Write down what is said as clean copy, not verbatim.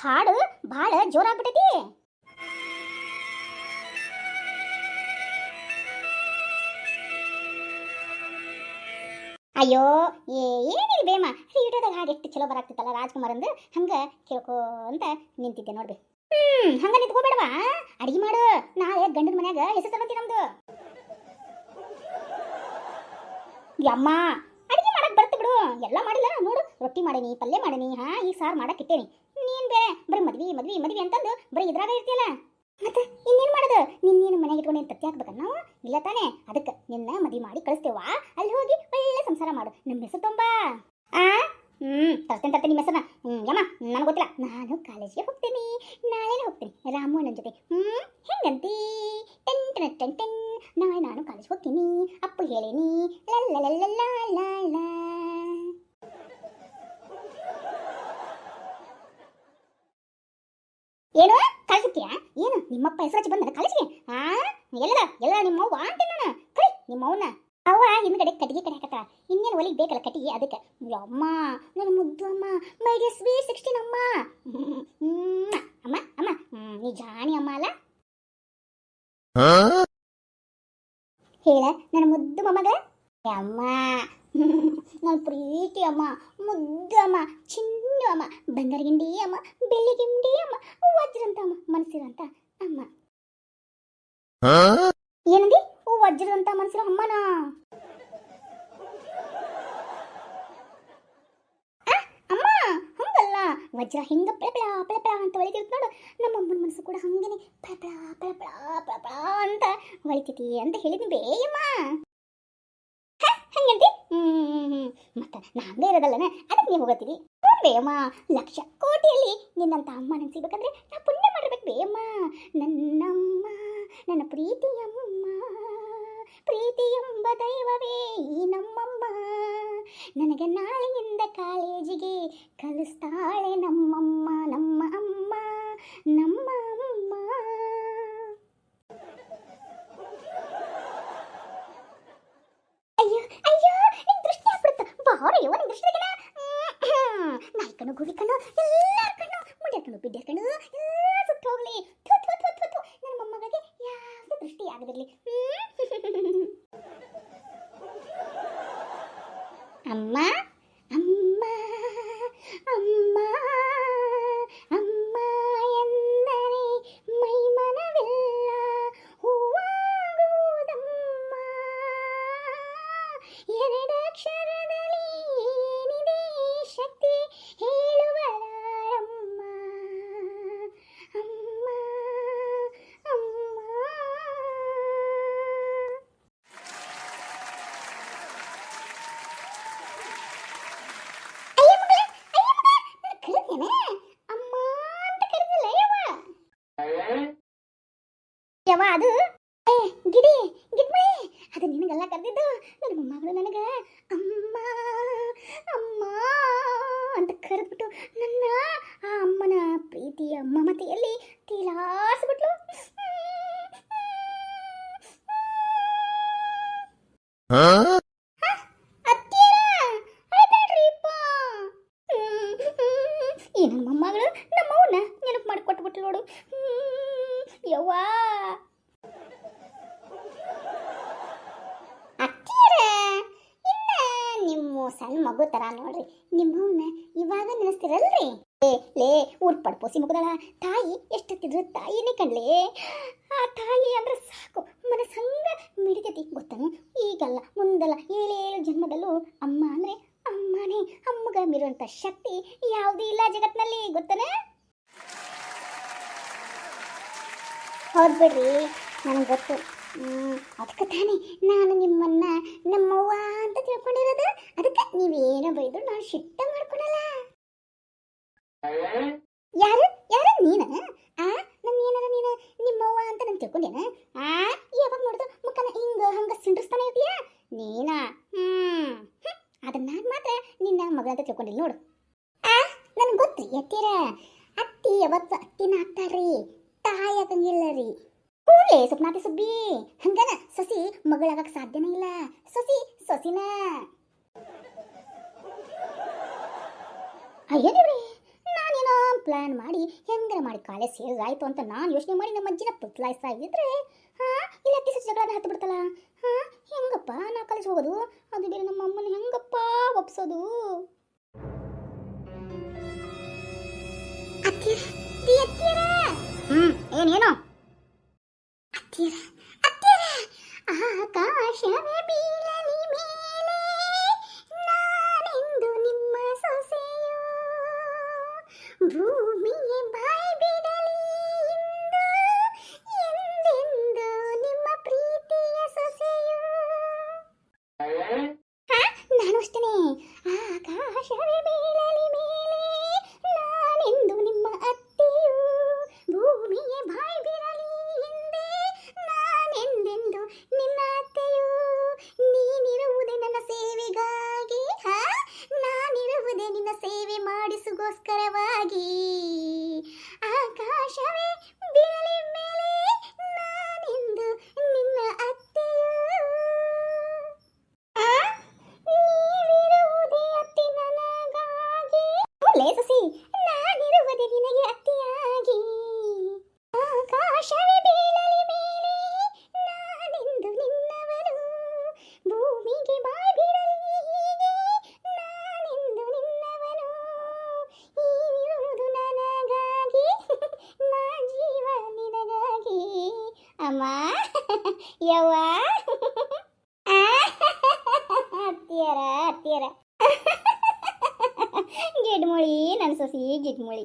ಹಾಡು ಭಾಳ ಜೋರಾಗ್ಬಿಟ್ಟೈತಿ. ಅಯ್ಯೋ ಏನಿಲ್ಲ ಬೇಮ, ರೇಡಿಯೋದಾಗ ಹಾಡು ಎಷ್ಟು ಚಲೋ ಬರಾಕ್ತಿತ್ತಲ್ಲ ರಾಜ್ಕುಮಾರ್ ಅಂದು, ಹಂಗೆ ಕೇಳ್ಕೊ ಅಂತ ನಿಂತಿದ್ದೆ ನೋಡ್ಬಿ. ಹಂಗ ನಿಂತ್ಕೋಬೇಡವಾ, ಅಡಿಗೆ ಮಾಡು. ನಾಳೆ ಗಂಡನ ಮನ್ಯಾಗ ಹೆಸರು ತಗೊಂತಿ ನಮ್ದು. ಯಮ್ಮ ಅಡಿಗೆ ಮಾಡಕ್ ಬರ್ತ ಬಿಡು, ಎಲ್ಲ ಮಾಡಿಲ್ಲ ನೋಡು. ರೊಟ್ಟಿ ಮಾಡೀನಿ, ಪಲ್ಯ ಮಾಡೀನಿ, ಈಗ ಸಾರು ಮಾಡಕ್ ಇಟ್ಟೇನಿ. ನೀನ್ ಬೇರೆ ಬರೀ ಮದ್ವಿ ಮದ್ವಿ ಮದ್ವಿ ಅಂತಂದು ಬರೀ ಇದ್ರಾಗ ಇರ್ತಿಯಲ್ಲ. ಮತ್ತೆ ಇನ್ನೇನು ಮಾಡೋದು? ನಿನ್ನೇನು ಮನೆಗೆ ಇಟ್ಕೊಂಡು ಏನು ತತ್ತಿ ಹಾಕ್ಬೇಕ ನಾವು? ಇಲ್ಲ ತಾನೇ? ಅದಕ್ಕೆ ನಿನ್ನ ಮದುವೆ ಮಾಡಿ ಕಳಿಸ್ತೇವ. ಅಲ್ಲಿ ಹೋಗಿ ಒಳ್ಳೆ ಸಂಸಾರ ಮಾಡು. ನಮ್ಮ ಹೆಸರು ತುಂಬಾ ತರ್ತೇನೆ ನಿಮ್ಮ ಹೆಸರನ್ನ. ಯಮ್ಮ ನನಗೆ ಗೊತ್ತಿಲ್ಲ, ನಾನು ಕಾಲೇಜಿಗೆ ಹೋಗ್ತೀನಿ, ನಾಳೆನೇ ಹೋಗ್ತೀನಿ ರಾಮು ನನ್ನ ಜೊತೆ. ಹೆಂಗಂತಿ? ಟೆನ್ ಟೆನ್ ಟೆನ್ ಟೆನ್, ನಾಳೆ ನಾನು ಕಾಲೇಜ್ ಹೋಗ್ತೀನಿ, ಅಪ್ಪು ಹೇಳೇನಿ. ಏನು ಕಳ್ಸಿತ್ಯಾ? ಏನು ನಿಮ್ಮಪ್ಪ ಹೆಸರು ಹಚ್ಚಿ ಬಂದ ಕಾಲೇಜಿಗೆ? ಎಲ್ಲ ನಿಮ್ಮವ್ವ ಅಂತೆ ನಾನು. ಕೈ ನಿಮ್ಮವ್ವನ. ಅವ್ವ ಹಿಂದ್ಗಡೆ ಕಟ್ಟಿಗೆ ಕಡೆ ಹಾಕತ್ತ, ಇನ್ನೇನು ಒಲಿಗೆ ಬೇಕಲ್ಲ ಕಟ್ಟಿಗೆ, ಅದಕ್ಕೆ. ಅಮ್ಮ ನನ್ನ ಮುದ್ದು ಅಮ್ಮ, ಮೈ ಡಿಯರ್ ಸ್ವೀಟ್ 16 ಅಮ್ಮ. ಅಮ್ಮ ಅಮ್ಮ ನೀ ಜಾಣಿ ಅಮ್ಮ ಅಲ್ಲ? ಹೇಳ ನನ್ನ ಮುದ್ದು ಮೊಮ್ಮಗ. ಅಮ್ಮ ನನ್ನ ಪ್ರೀತಿ ಅಮ್ಮ, ಮುದ್ದು ಅಮ್ಮ, ಚಿನ್ನು ಅಮ್ಮ, ಬಂಗಾರ ಗಿಂಡಿ ಅಮ್ಮ, ಬೆಳ್ಳಿ ಗಿಂಡಿ ಅಮ್ಮ, ವಜ್ರಂತ ಅಮ್ಮ, ಮನಸ್ಸಿರಂತ ಅಮ್ಮ. ಏನಂದಿ? ವಜ್ರಂತ ಮನಸ್ಸಿರೋ ಅಮ್ಮನ? ಅಮ್ಮ ಹಂಗಲ್ಲ, ವಜ್ರ ಹಿಂಗ ಪೆಳಪಳ ಪೆಳಪಳ ಅಂತ ಹೊಳಿತಿರ್ತ ನೋಡು, ನಮ್ಮ ಅಮ್ಮನ ಮನಸ್ಸು ಕೂಡ ಹಂಗೇನೆ ಪೆಳಪಳ ಪೆಳಪಳ ಪೆಳಪಳ ಅಂತ ಹೊಳಿತೈತಿ ಅಂತ ಹೇಳಿದ್ನಿ ಬೇಯಮ್ಮ. ಹಂಗಂತಿ? ಮತ್ತ ನಾವೇ ಇರೋದಲ್ಲನ, ಅದಕ್ಕೆ ನೀವು ಹೋಗತ್ತೀರಿ ಬೇಯಮ್ಮ. ಲಕ್ಷ ಕೋಟಿಯಲ್ಲಿ ನಿನ್ನಂತ ಅಮ್ಮ ನೆನ್ಸಿಬೇಕಂದ್ರೆ ನಾ ಪುಣ್ಯ ಮಾಡಿರ್ಬೇಕು ಬೇಯಮ್ಮ. ನನ್ನಮ್ಮ, ನನ್ನ ಪ್ರೀತಿಯಮ್ಮ, ಪ್ರೀತಿ ಎಂಬ ದೈವವೇ ಈ ನಮ್ಮಮ್ಮ. ನನಗೆ ನಾಳೆಯಿಂದ ಕಾಲೇಜಿಗೆ ಕಲಿಸ್ತಾಳೆ ನಮ್ಮಮ್ಮ, ನಮ್ಮ ಅಮ್ಮ, ನಮ್ಮ ಅಮ್ಮ. ಅಯ್ಯೋ ಅಯ್ಯೋ, ನಿನ್ ದೃಷ್ಟಿ ಆಗ್ಬಿಡುತ್ತ ಬಾರಯ್ಯೋ. ನಿನ್ ದೃಷ್ಟಿದಾಗನ ನಾಯಿ ಕಣ್ಣು, ಗುಡಿ ಕಣ್ಣು, ಎಲ್ಲಾರ ಕಣ್ಣು, ಮುಂಡೆ ಕಣ್ಣು, ಬಿಡ್ಡೆ ಕಣ್ಣು ಎಲ್ಲ ಸುಟ್ಟು ಹೋಗ್ಲಿ. ನನ್ನ ಮೊಮ್ಮಗಳಿಗೆ ಯಾವುದೇ ದೃಷ್ಟಿ ಆಗದಿರ್ಲಿ. ಅಮ್ಮ ಅಮ್ಮ ಅಮ್ಮ ಅಮ್ಮ ಎಂದರೆ ಮೈ ಮನವೆಲ್ಲ ಹೂವಾಗುವುದಮ್ಮ. ಎರಡಕ್ಷರದಲ್ಲಿ ಏನಿದೆ ಶಕ್ತಿ ಹೇಳುವರಾರಮ್ಮ. ಅಮ್ಮ ಅಮ್ಮ. ಅಮ್ಮ ಅಂತ ಕರೆದಿಲ್ಲ ಯವ್ವ. ಅದು ಗಿಡಿ ಗಿಡ್ಮಳೆ, ಅದು ನಿನಗೆಲ್ಲ ಕರೆದಿದ್ದು. ನನ್ನ ಮೊಮ್ಮಗಳು ನನಗ ಅಮ್ಮ ಅಮ್ಮ ಅಂತ ಕರೆದ್ಬಿಟ್ಟು ನನ್ನ ಆ ಅಮ್ಮನ ಪ್ರೀತಿಯ ಮಮತೆಯಲ್ಲಿ ತೇಲಾಡಿಸ್ಬಿಟ್ಲು. ಈ ನನ್ನ ಮೊಮ್ಮಗಳು ನಮ್ಮವನ್ನ ನೆನಪು ಮಾಡಿ ಕೊಟ್ಬಿಟ್ಲು ನೋಡು ಯವ್ವ. ಅತ್ತಿಯರ ಇನ್ನ ನಿಮ್ಮ ಸಣ್ಣ ಮಗು ತರ ನೋಡ್ರಿ, ನಿಮ್ಮವನ್ನ ಇವಾಗ ನೆನೆಸ್ತಿರಲ್ರಿ. ಲೇ ಊರ್ ಪಡ್ಪೋಸಿ ಮುಗದಳ ತಾಯಿ ಎಷ್ಟೊತ್ತಿದ್ರು ತಾಯಿನೇ ಕಣ್ಲೇ. ಆ ತಾಯಿ ಅಂದ್ರೆ ಸಾಕು ಮನಸ್ಸಂಗ ಮಿಡಿತೈತಿ ಗೊತ್ತನು. ಈಗಲ್ಲ ಮುಂದಲ್ಲ ಏಳೇಳು ಜನ್ಮದಲ್ಲೂ ಅಮ್ಮ ಅಂದ್ರೆ ಅಮ್ಮನೇ. ಅಮ್ಮಗ ಮೀರುವಂತ ಶಕ್ತಿ ಯಾವುದೂ ಇಲ್ಲ ಜಗತ್ನಲ್ಲಿ ಗೊತ್ತನೇ. ಹೌದು ಬಿಡ್ರಿ, ನನಗೆ ಗೊತ್ತು. ಅದಕ್ಕೆ ತಾನೇ ನಾನು ನಿಮ್ಮನ್ನ ನಮ್ಮವ್ವ ಅಂತ ತಿಳ್ಕೊಂಡಿರೋದು. ಅದಕ್ಕೆ ನೀವೇನೋ ಬೈದ್ರು ನಾನು ಶಿಟ್ಟ ಮಾಡ್ಕೊಳಲ್ಲ. ಯಾರು ಯಾರು ನೀನು? ನನ್ನ ಏನಾರ ನೀನು ನಿಮ್ಮವ್ವ ಅಂತ ನಾನು ತಿಳ್ಕೊಂಡೇನ? ಯಾವಾಗ ನೋಡಿದ್ರು ಮುಖನ ಹಿಂಗ ಹಂಗ ಸಿಂಡ್ರಿಸ್ತಾನೆ ಇರ್ತೀಯಾ ನೀನಾ? ಅದನ್ನ ನಾನು ಮಾತ್ರ ನಿನ್ನ ಮಗ ಅಂತ ತಿಳ್ಕೊಂಡಿಲ್ಲ ನೋಡು. ನನಗೆ ಗೊತ್ತು ಎತ್ತೀರ, ಅತ್ತಿ ಯಾವತ್ತು ಅತ್ತಿನ ಆಗ್ತಾರ್ರಿ, ತಾಯಿ ಆಗಂಗಿಲ್ಲ ರೀ. ಕೂಡಲೇ ಸುಪ್ನಾತಿ ಸುಬ್ಬಿ ಹಂಗನ ಸೊಸಿ ಮಗಳಾಗಕ್ಕೆ ಸಾಧ್ಯನೇ ಇಲ್ಲ. ಸೊಸಿನ ಅಯ್ಯೋ ದೇವ್ರಿ, ನಾನೇನೋ ಪ್ಲಾನ್ ಪ್ಲಾನ್ ಮಾಡಿ ಹೆಂಗಾರ ಮಾಡಿ ಕಾಲೇಜ್ ಸೇರಿದ್ರಾಯ್ತು ಅಂತ ನಾನು ಯೋಚನೆ ಮಾಡಿ ನಮ್ಮ ಅಜ್ಜಿನ ಬದಲಾಯಿಸ್ತಾ ಇದ್ದಿದ್ರೆ ಇಲ್ಲ ಅತ್ತಿ ಸೊಸೆ ಜಗಳ ಹತ್ತು ಬಿಡ್ತಲ್ಲ. ಹೆಂಗಪ್ಪ ನಾ ಕಾಲೇಜ್ ಹೋಗೋದು, ಅದು ಬೇರೆ ನಮ್ಮ ಅಮ್ಮನ ಹೆಂಗಪ್ಪ ಒಪ್ಸೋದು? ಏನೇನೋ ಆಕಾಶವೇ ಬೀಳಲಿ ಮೇಲೆ ನಾನೆಂದು ನಿಮ್ಮ ಸೊಸೆಯು, ಭೂಮಿಯೇ ಬಾಯಿ ಬಿಡಲಿ ಎಂದೆಂದು ನಿಮ್ಮ ಪ್ರೀತಿಯ ಸೊಸೆಯು. ನಾನು ಅಷ್ಟೇನೆ. ಆಕಾಶವೇ ಬೀಳಲಿ ಮೇಲೆ ನಾನೆಂದು ನಿಮ್ಮ ಅತ್ತೆಯು, ಭೂಮಿಯೇ ಬಾಯಿ ಬಿಡಲಿ ಎಂದೇ ನಾನೆಂದೆಂದು ನಿನ್ನ ಅತ್ತೆಯು. ನೀನಿರುವುದೇ ನನ್ನ ಸೇವೆಗಾಗಿ, ನಾನಿರುವುದೇ ನಿನ್ನ ಸೇವೆ ಮಾಡಿಸುಗೋಸ್ಕರವಾಗಿ. ಆಕಾಶವೇ ಬೀಳಲಿ ಮೇಲೆ ನಾನೆಂದು ನಿನ್ನ ಅತ್ತೆಯು. ನೀವಿರುವುದೇ ಅತ್ತೆ ನನಗಾಗಿ, ಲೇಸಸಿ ನಾನಿರುವುದೇ ನಿನಗೆ ಅತ್ತೆಯಾಗಿ. ಆಕಾಶವೇ ಬೀಳಲಿ ಮೇಲೆ ನಾನೆಂದು ನಿನ್ನವನು, ಭೂಮಿಗೆ ಬಾಯಿ ಬಿಡಲಿ ಹೀಗೆ ನಾನೆಂದು ನಿನ್ನವನು. ಈರುವುದು ನನಗಾಗಿ, ನಾ ಜೀವ ನಿನಗಾಗಿ. ಅಮ್ಮ ಯವ್ವ ಅತ್ತಿಯರ ಗಿಡ್ಮುಳಿ ನನ್ನ ಸೊಸಿ ಗಿಡ್ಮುಳಿ.